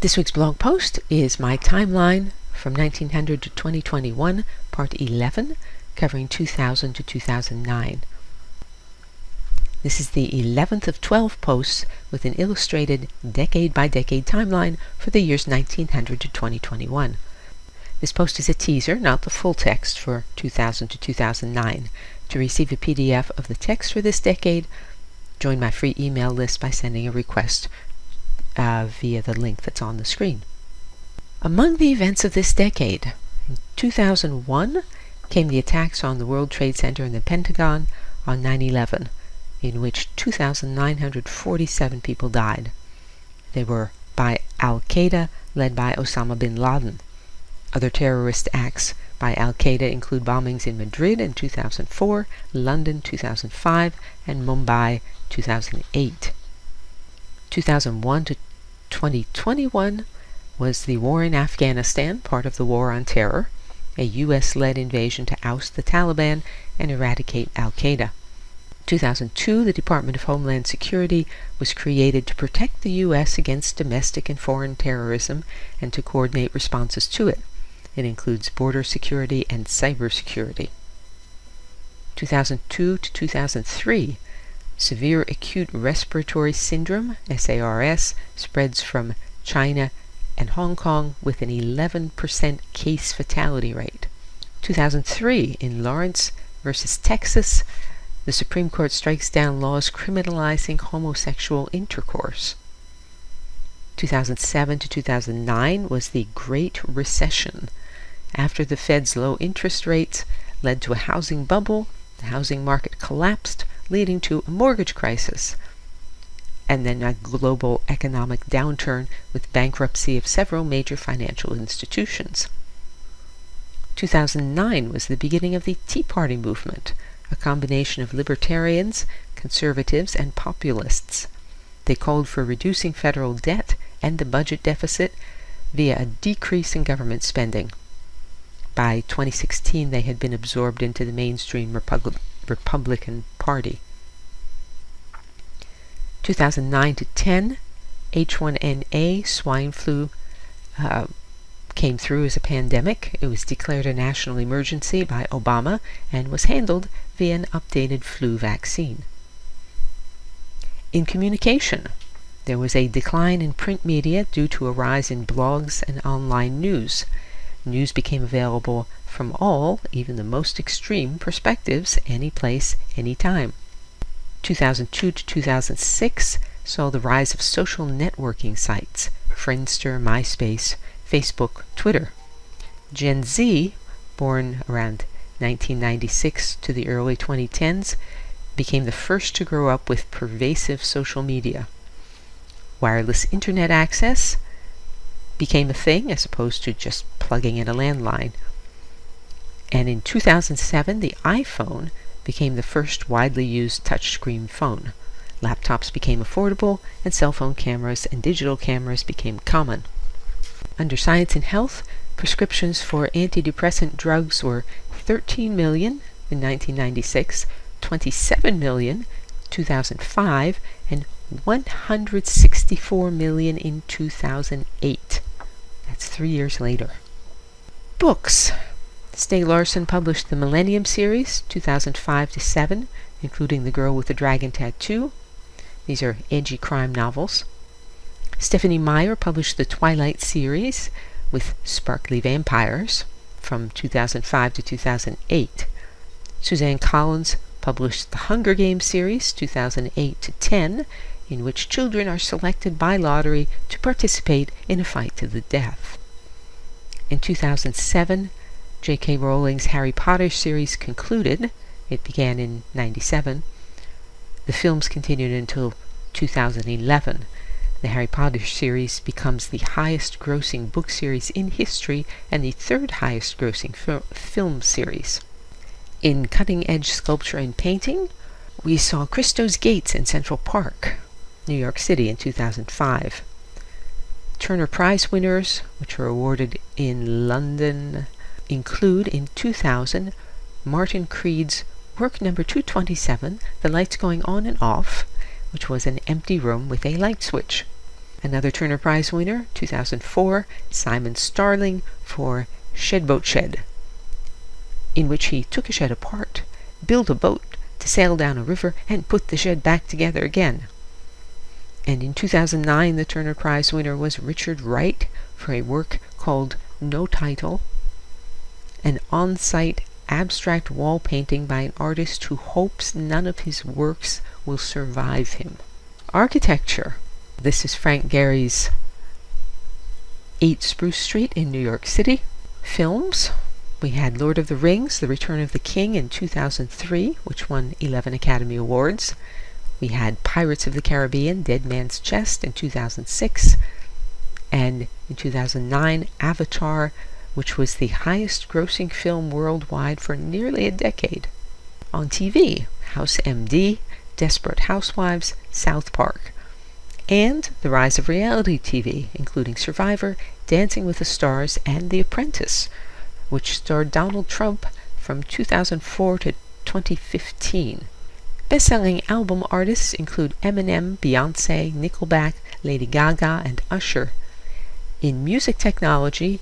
This week's blog post is my timeline from 1900 to 2021, part 11, covering 2000 to 2009. This is the 11th of 12 posts with an illustrated decade-by-decade timeline for the years 1900 to 2021. This post is a teaser, not the full text for 2000 to 2009. To receive a PDF of the text for this decade, join my free email list by sending a request via the link that's on the screen. Among the events of this decade, in 2001 came the attacks on the World Trade Center and the Pentagon on 9/11, in which 2,947 people died. They were by Al-Qaeda, led by Osama bin Laden. Other terrorist acts by Al-Qaeda include bombings in Madrid in 2004, London 2005, and Mumbai 2008. 2001 to 2021 was the war in Afghanistan, part of the War on Terror, a U.S.-led invasion to oust the Taliban and eradicate Al-Qaeda. 2002, the Department of Homeland Security was created to protect the U.S. against domestic and foreign terrorism and to coordinate responses to it. It includes border security and cybersecurity. 2002 to 2003, severe acute respiratory syndrome, SARS, spreads from China and Hong Kong with an 11% case fatality rate. 2003, in Lawrence versus Texas, the Supreme Court strikes down laws criminalizing homosexual intercourse. 2007 to 2009 was the Great Recession. After the Fed's low interest rates led to a housing bubble, the housing market collapsed, leading to a mortgage crisis, and then a global economic downturn with bankruptcy of several major financial institutions. 2009 was the beginning of the Tea Party movement, a combination of libertarians, conservatives, and populists. They called for reducing federal debt and the budget deficit via a decrease in government spending. By 2016, they had been absorbed into the mainstream Republican Party. 2009 to 10, H1N1 swine flu came through as a pandemic. It was declared a national emergency by Obama and was handled via an updated flu vaccine. In communication, there was a decline in print media due to a rise in blogs and online news. News became available from all, even the most extreme perspectives, any place, any time. 2002 to 2006 saw the rise of social networking sites, Friendster, MySpace, Facebook, Twitter. Gen Z, born around 1996 to the early 2010s, became the first to grow up with pervasive social media. Wireless internet access became a thing as opposed to just plugging in a landline. And in 2007, the iPhone became the first widely used touchscreen phone. Laptops became affordable, and cell phone cameras and digital cameras became common. Under Science and Health, prescriptions for antidepressant drugs were 13 million in 1996, 27 million in 2005, and 164 million in 2008. That's 3 years later. Books. Stieg Larsson published the Millennium series, 2005 to 7, including The Girl with the Dragon Tattoo. These are edgy crime novels. Stephenie Meyer published the Twilight series with sparkly vampires from 2005 to 2008. Suzanne Collins published the Hunger Games series, 2008 to 10, in which children are selected by lottery to participate in a fight to the death. In 2007, J.K. Rowling's Harry Potter series concluded. It began in 1997. The films continued until 2011. The Harry Potter series becomes the highest-grossing book series in history and the third highest-grossing film series. In cutting-edge sculpture and painting, we saw Christo's Gates in Central Park, New York City in 2005. Turner Prize winners, which were awarded in London, include in 2000 Martin Creed's work number 227, The Lights Going On and Off, which was an empty room with a light switch. Another Turner Prize winner, 2004, Simon Starling for Shed Boat Shed, in which he took a shed apart, built a boat to sail down a river, and put the shed back together again. And in 2009, the Turner Prize winner was Richard Wright for a work called No Title, an on-site abstract wall painting by an artist who hopes none of his works will survive him. Architecture. This is Frank Gehry's 8 Spruce Street in New York City. Films. We had Lord of the Rings, The Return of the King in 2003, which won 11 Academy Awards. We had Pirates of the Caribbean, Dead Man's Chest in 2006. And in 2009, Avatar, which was the highest grossing film worldwide for nearly a decade. On TV, House MD, Desperate Housewives, South Park. And the rise of reality TV, including Survivor, Dancing with the Stars, and The Apprentice, which starred Donald Trump from 2004 to 2015. Best-selling album artists include Eminem, Beyoncé, Nickelback, Lady Gaga, and Usher. In music technology,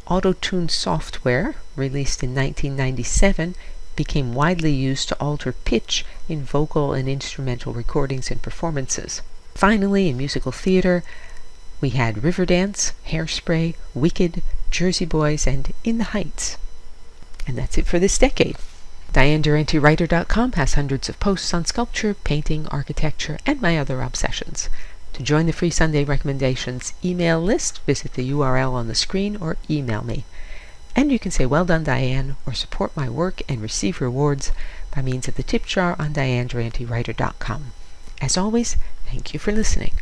Auto-Tune software, released in 1997, became widely used to alter pitch in vocal and instrumental recordings and performances. Finally, in musical theater, we had Riverdance, Hairspray, Wicked, Jersey Boys, and In the Heights. And that's it for this decade. DianeDuranteWriter.com has hundreds of posts on sculpture, painting, architecture, and my other obsessions. To join the free Sunday Recommendations email list, visit the URL on the screen or email me. And you can say, "Well done, Diane," or support my work and receive rewards by means of the tip jar on DianeDuranteWriter.com. As always, thank you for listening.